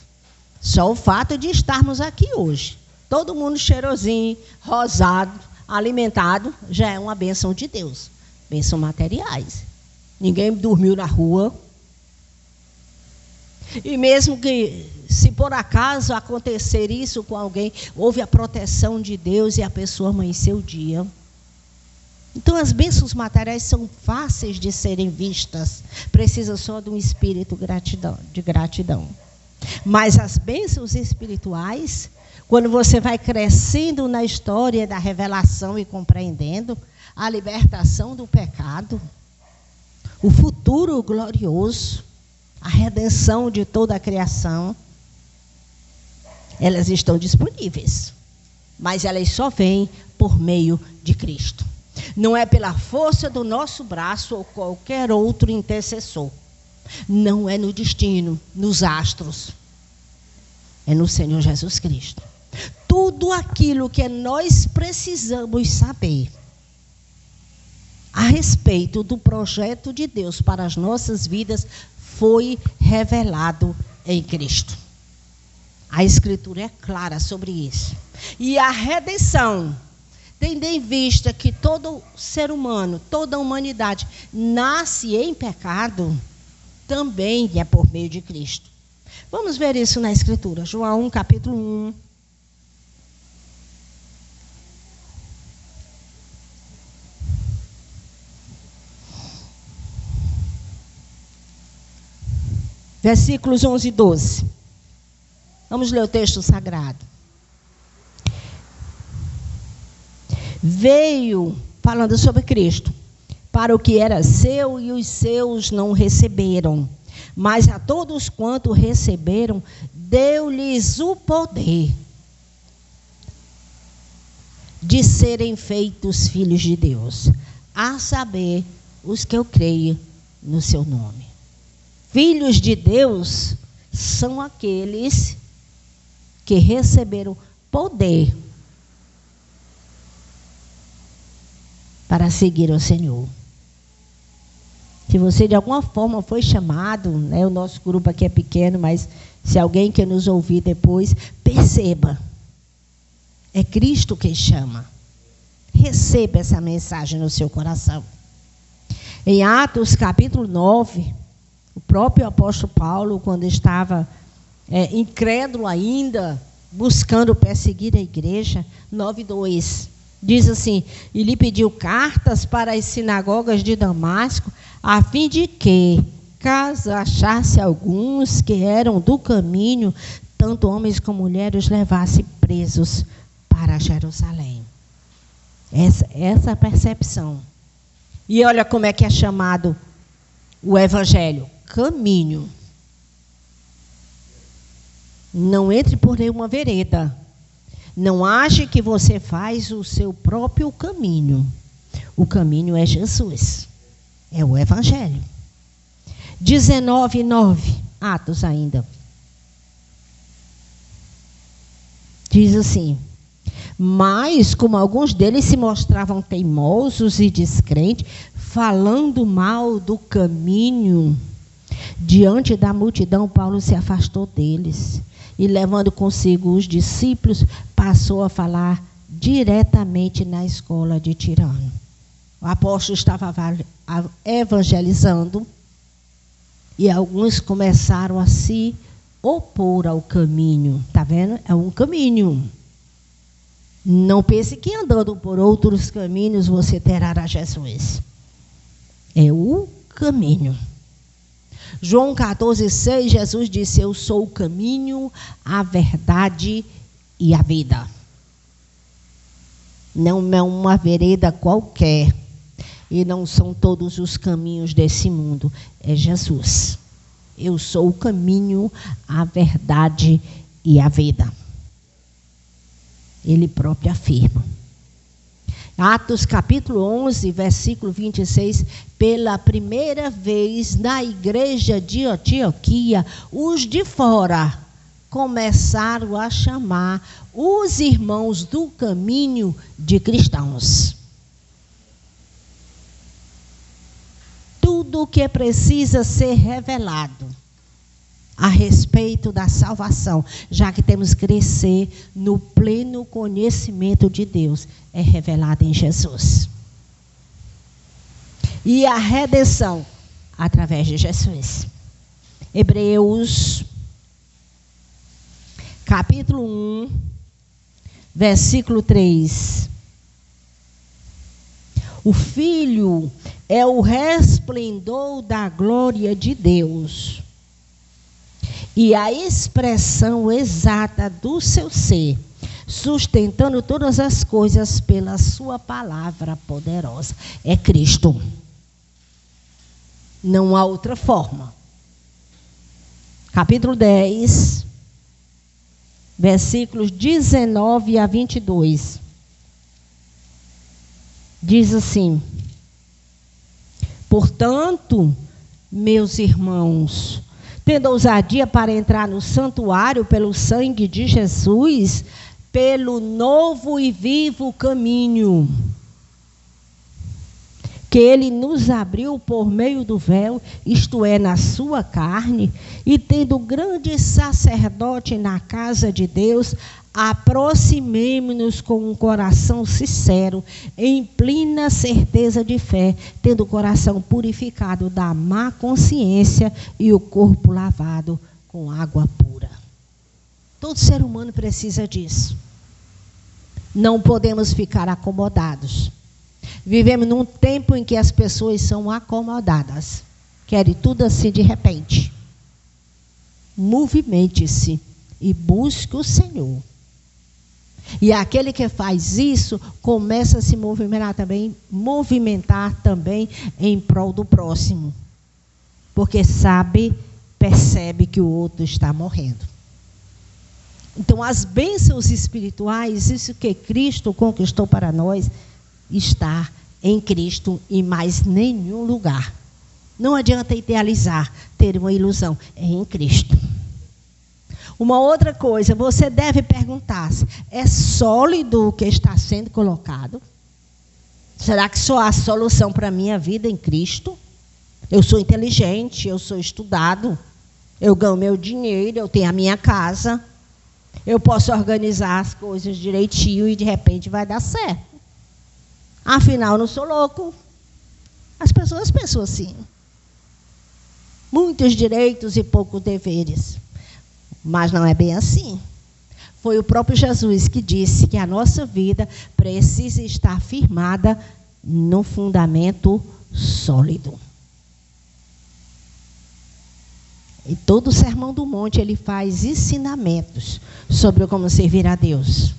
Speaker 1: Só o fato de estarmos aqui hoje, todo mundo cheirosinho, rosado, alimentado, já é uma bênção de Deus. Bênçãos materiais. Ninguém dormiu na rua. E mesmo que, se por acaso acontecer isso com alguém, houve a proteção de Deus e a pessoa amanheceu o dia. Então, as bênçãos materiais são fáceis de serem vistas. Precisa só de um espírito de gratidão. Mas as bênçãos espirituais, quando você vai crescendo na história da revelação e compreendendo a libertação do pecado, o futuro glorioso, a redenção de toda a criação, elas estão disponíveis. Mas elas só vêm por meio de Cristo. Não é pela força do nosso braço ou qualquer outro intercessor. Não é no destino, nos astros. É no Senhor Jesus Cristo. Tudo aquilo que nós precisamos saber a respeito do projeto de Deus para as nossas vidas foi revelado em Cristo. A Escritura é clara sobre isso. E a redenção, tendo em vista que todo ser humano, toda a humanidade nasce em pecado, também é por meio de Cristo. Vamos ver isso na Escritura. João, capítulo 1. Versículos 11 e 12. Vamos ler o texto sagrado. Veio, falando sobre Cristo, para o que era seu e os seus não receberam. Mas a todos quanto receberam, deu-lhes o poder de serem feitos filhos de Deus, a saber, os que eu creio no seu nome. Filhos de Deus são aqueles que receberam poder para seguir o Senhor. Se você de alguma forma foi chamado, né, o nosso grupo aqui é pequeno, mas se alguém quer nos ouvir depois, perceba. É Cristo quem chama. Receba essa mensagem no seu coração. Em Atos capítulo 9, o próprio apóstolo Paulo, quando estava incrédulo ainda, buscando perseguir a igreja, 9:2, diz assim: e lhe pediu cartas para as sinagogas de Damasco, a fim de que, caso achasse alguns que eram do caminho, tanto homens como mulheres, os levasse presos para Jerusalém. Essa percepção. E olha como é que é chamado o evangelho: caminho. Não entre por nenhuma vereda. Não ache que você faz o seu próprio caminho. O caminho é Jesus. É o evangelho. 19:9, Atos ainda. Diz assim: mas como alguns deles se mostravam teimosos e descrentes, falando mal do caminho, diante da multidão, Paulo se afastou deles e, levando consigo os discípulos, passou a falar diretamente na escola de Tirano. O apóstolo estava evangelizando e alguns começaram a se opor ao caminho. Está vendo? É um caminho. Não pense que andando por outros caminhos você terá a Jesus. É o caminho. João 14:6, Jesus disse: eu sou o caminho, a verdade e a vida. Não é uma vereda qualquer. E não são todos os caminhos desse mundo. É Jesus. Eu sou o caminho, a verdade e a vida. Ele próprio afirma. Atos capítulo 11, versículo 26. Pela primeira vez na igreja de Antioquia, os de fora começaram a chamar os irmãos do caminho de cristãos. tudo que precisa ser revelado a respeito da salvação, já que temos que crescer no pleno conhecimento de Deus, é revelado em Jesus. E a redenção através de Jesus. Hebreus, capítulo 1, versículo 3. O Filho é o resplendor da glória de Deus e a expressão exata do seu ser, sustentando todas as coisas pela sua palavra poderosa. É Cristo. Não há outra forma. Capítulo 10, versículos 19 a 22. Diz assim: portanto, meus irmãos, tendo ousadia para entrar no santuário pelo sangue de Jesus, pelo novo e vivo caminho que ele nos abriu por meio do véu, isto é, na sua carne, e tendo grande sacerdote na casa de Deus, aproximemo-nos com um coração sincero, em plena certeza de fé, tendo o coração purificado da má consciência e o corpo lavado com água pura. Todo ser humano precisa disso. Não podemos ficar acomodados. Vivemos num tempo em que as pessoas são acomodadas. Querem tudo assim de repente. Movimente-se e busque o Senhor. E aquele que faz isso, começa a se movimentar também em prol do próximo. Porque percebe que o outro está morrendo. Então, as bênçãos espirituais, isso que Cristo conquistou para nós, está em Cristo e mais nenhum lugar. Não adianta idealizar, ter uma ilusão. É em Cristo. Uma outra coisa, você deve perguntar-se: é sólido o que está sendo colocado? Será que só há solução para a minha vida em Cristo? Eu sou inteligente, eu sou estudado, eu ganho meu dinheiro, eu tenho a minha casa, eu posso organizar as coisas direitinho e de repente vai dar certo. Afinal, não sou louco. As pessoas pensam assim. Muitos direitos e poucos deveres. Mas não é bem assim. Foi o próprio Jesus que disse que a nossa vida precisa estar firmada no fundamento sólido. E todo o Sermão do Monte, ele faz ensinamentos sobre como servir a Deus.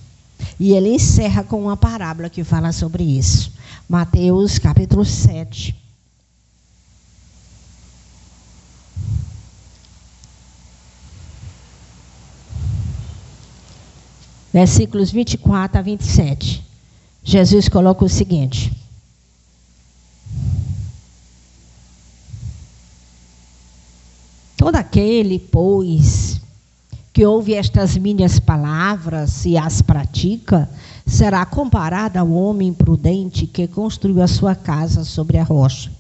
Speaker 1: E ele encerra com uma parábola que fala sobre isso. Mateus, capítulo 7. Versículos 24 a 27. Jesus coloca o seguinte: todo aquele, pois, que ouve estas minhas palavras e as pratica, será comparado ao homem prudente que construiu a sua casa sobre a rocha.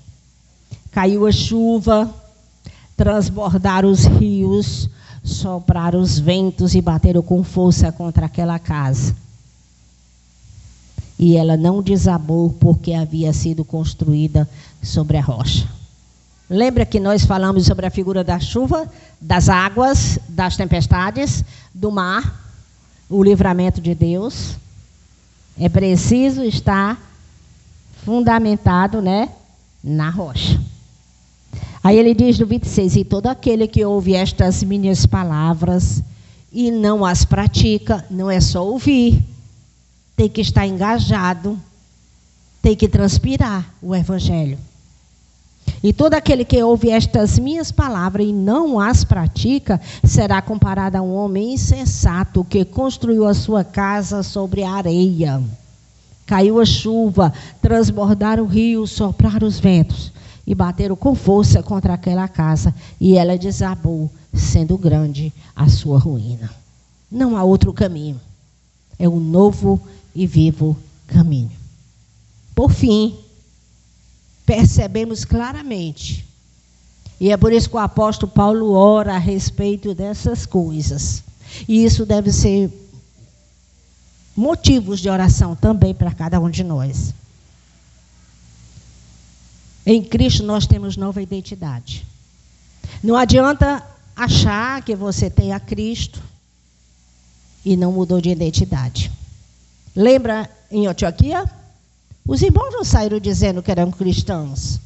Speaker 1: Caiu a chuva, transbordaram os rios, sopraram os ventos e bateram com força contra aquela casa. E ela não desabou porque havia sido construída sobre a rocha. Lembra que nós falamos sobre a figura da chuva, das águas, das tempestades, do mar, o livramento de Deus? É preciso estar fundamentado, na rocha. Aí ele diz no 26, e todo aquele que ouve estas minhas palavras e não as pratica, não é só ouvir, tem que estar engajado, tem que transpirar o evangelho. E todo aquele que ouve estas minhas palavras e não as pratica, será comparado a um homem insensato que construiu a sua casa sobre a areia. Caiu a chuva, transbordaram o rio, sopraram os ventos e bateram com força contra aquela casa, e ela desabou, sendo grande a sua ruína. Não há outro caminho. É um novo e vivo caminho. Por fim, percebemos claramente. E é por isso que o apóstolo Paulo ora a respeito dessas coisas. E isso deve ser motivos de oração também para cada um de nós. Em Cristo nós temos nova identidade. Não adianta achar que você tem a Cristo e não mudou de identidade. Lembra em Antioquia? Os irmãos não saíram dizendo que eram cristãos.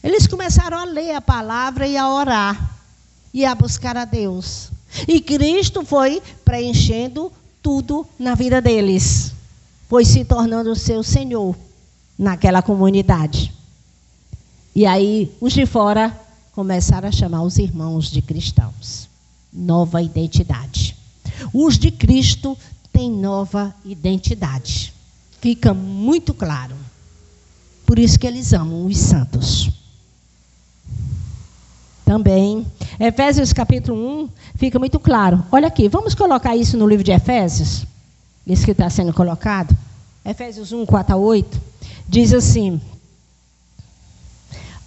Speaker 1: Eles começaram a ler a palavra e a orar. E a buscar a Deus. E Cristo foi preenchendo tudo na vida deles. Foi se tornando o seu Senhor naquela comunidade. E aí os de fora começaram a chamar os irmãos de cristãos. Nova identidade. Os de Cristo têm nova identidade. Fica muito claro. Por isso que eles amam os santos. Também, Efésios capítulo 1, fica muito claro. Olha aqui, vamos colocar isso no livro de Efésios. Isso que está sendo colocado. Efésios 1, 4 a 8. Diz assim: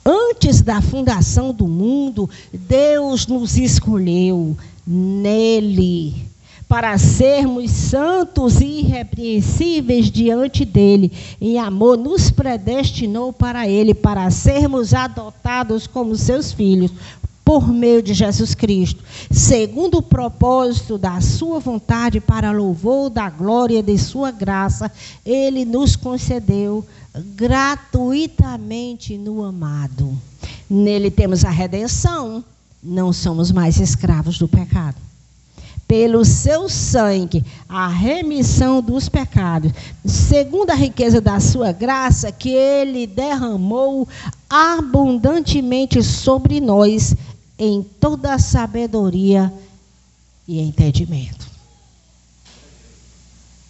Speaker 1: antes da fundação do mundo, Deus nos escolheu nele, para sermos santos e irrepreensíveis diante dele. Em amor, nos predestinou para ele, para sermos adotados como seus filhos, por meio de Jesus Cristo, segundo o propósito da sua vontade, para louvor da glória de sua graça, ele nos concedeu gratuitamente no amado. Nele temos a redenção, não somos mais escravos do pecado. Pelo seu sangue, a remissão dos pecados, segundo a riqueza da sua graça, que ele derramou abundantemente sobre nós, em toda sabedoria e entendimento.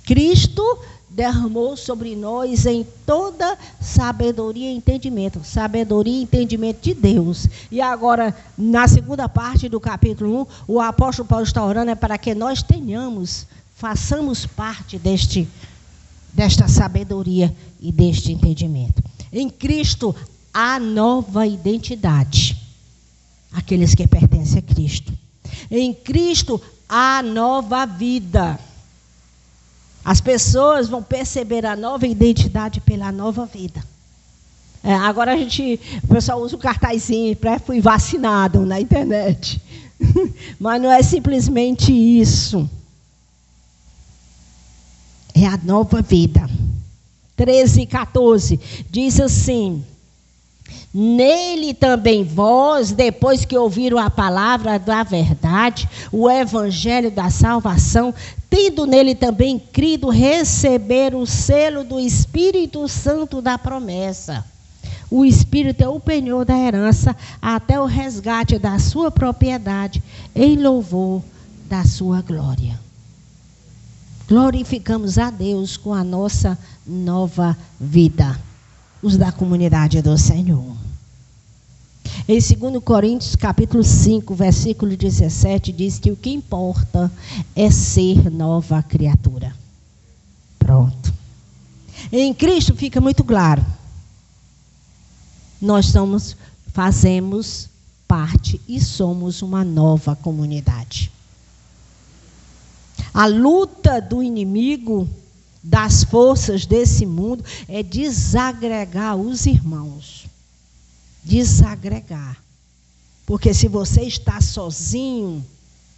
Speaker 1: Cristo derramou sobre nós em toda sabedoria e entendimento. Sabedoria e entendimento de Deus. E agora, na segunda parte do capítulo 1, o apóstolo Paulo está orando para que nós façamos parte desta sabedoria e deste entendimento. Em Cristo, há nova identidade. Aqueles que pertencem a Cristo. Em Cristo, há nova vida. As pessoas vão perceber a nova identidade pela nova vida. Agora o pessoal usa o cartazinho, fui vacinado na internet. Mas não é simplesmente isso. É a nova vida. 13 e 14 diz assim: nele também vós, depois que ouviram a palavra da verdade, o evangelho da salvação, tendo nele também crido, receber o selo do Espírito Santo da promessa. O Espírito é o penhor da herança, até o resgate da sua propriedade, em louvor da sua glória. Glorificamos a Deus com a nossa nova vida, os da comunidade do Senhor. Em 2 Coríntios, capítulo 5, versículo 17, diz que o que importa é ser nova criatura. Pronto. Em Cristo fica muito claro. Nós fazemos parte e somos uma nova comunidade. A luta do inimigo, das forças desse mundo, é desagregar os irmãos. Desagregar. Porque se você está sozinho,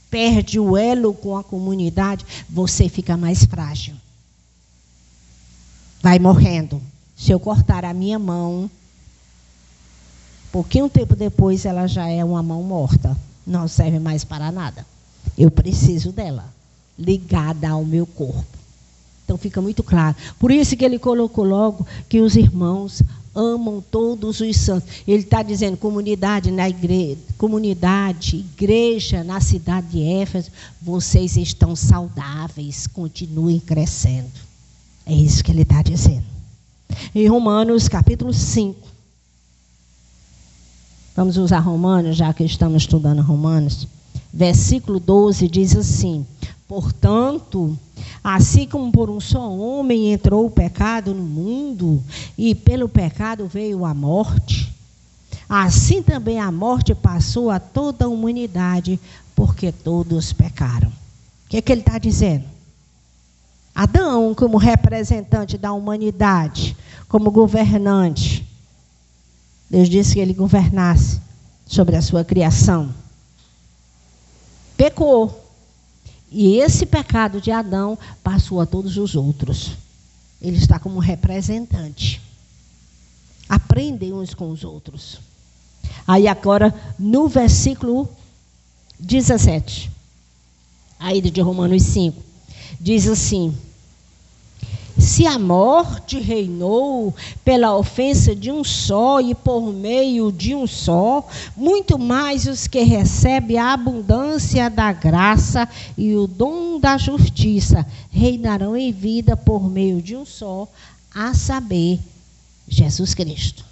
Speaker 1: perde o elo com a comunidade, você fica mais frágil. Vai morrendo. Se eu cortar a minha mão, pouquinho tempo depois ela já é uma mão morta. Não serve mais para nada. Eu preciso dela, ligada ao meu corpo. Então fica muito claro. Por isso que ele colocou logo que os irmãos amam todos os santos. Ele está dizendo comunidade igreja na cidade de Éfeso, vocês estão saudáveis, continuem crescendo. É isso que ele está dizendo. Em Romanos capítulo 5. Vamos usar Romanos, já que estamos estudando Romanos. Versículo 12 diz assim: portanto, Assim como por um só homem entrou o pecado no mundo, e pelo pecado veio a morte, assim também a morte passou a toda a humanidade, porque todos pecaram. O que ele está dizendo? Adão, como representante da humanidade, como governante, Deus disse que ele governasse sobre a sua criação. Pecou. E esse pecado de Adão passou a todos os outros. Ele está como representante. Aprendem uns com os outros. Aí agora, no versículo 17, aí de Romanos 5, diz assim: se a morte reinou pela ofensa de um só e por meio de um só, muito mais os que recebem a abundância da graça e o dom da justiça reinarão em vida por meio de um só, a saber, Jesus Cristo.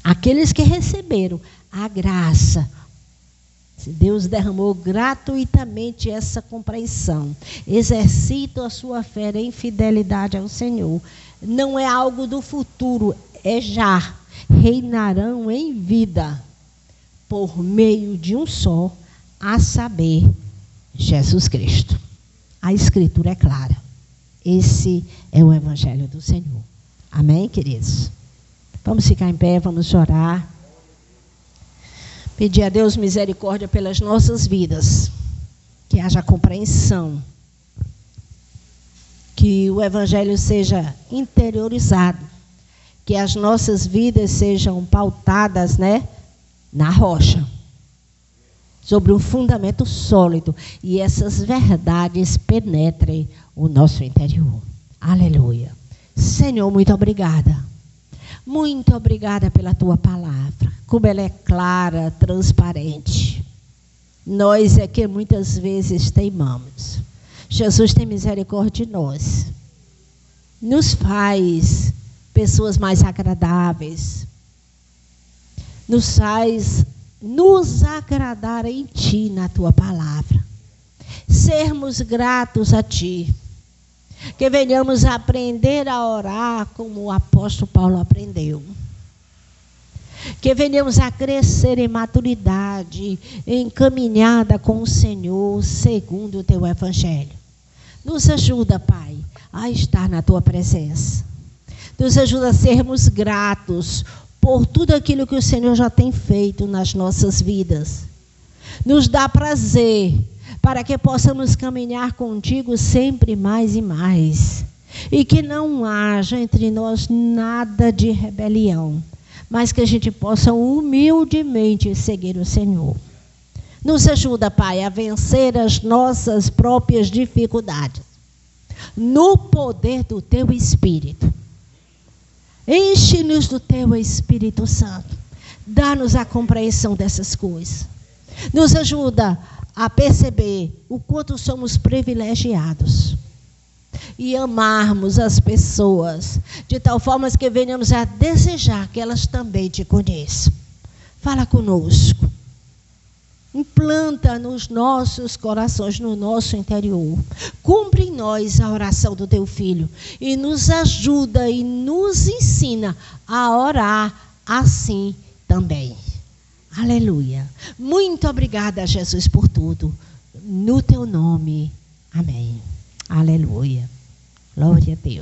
Speaker 1: Aqueles que receberam a graça, Deus derramou gratuitamente essa compreensão. Exercitam a sua fé em fidelidade ao Senhor. Não é algo do futuro, é já. Reinarão em vida por meio de um só, a saber, Jesus Cristo. A Escritura é clara. Esse é o Evangelho do Senhor. Amém, queridos? Vamos ficar em pé, vamos orar. Pedir a Deus misericórdia pelas nossas vidas, que haja compreensão, que o Evangelho seja interiorizado, que as nossas vidas sejam pautadas, na rocha, sobre um fundamento sólido, e essas verdades penetrem o nosso interior. Aleluia. Senhor, muito obrigada. Muito obrigada pela tua palavra, como ela é clara, transparente. Nós é que muitas vezes teimamos. Jesus tem misericórdia de nós. Nos faz pessoas mais agradáveis. Nos faz nos agradar em ti, na tua palavra. Sermos gratos a ti. Que venhamos a aprender a orar como o apóstolo Paulo aprendeu. Que venhamos a crescer em maturidade, em caminhada com o Senhor, segundo o teu Evangelho. Nos ajuda, Pai, a estar na tua presença. Nos ajuda a sermos gratos por tudo aquilo que o Senhor já tem feito nas nossas vidas. Nos dá prazer para que possamos caminhar contigo sempre mais e mais. E que não haja entre nós nada de rebelião, mas que a gente possa humildemente seguir o Senhor. Nos ajuda, Pai, a vencer as nossas próprias dificuldades, no poder do teu Espírito. Enche-nos do teu Espírito Santo. Dá-nos a compreensão dessas coisas. Nos ajuda a perceber o quanto somos privilegiados e amarmos as pessoas de tal forma que venhamos a desejar que elas também te conheçam. Fala conosco. Implanta nos nossos corações, no nosso interior. Cumpre em nós a oração do teu Filho e nos ajuda e nos ensina a orar assim também. Aleluia. Muito obrigada, Jesus, por tudo. No teu nome. Amém. Aleluia. Glória a Deus.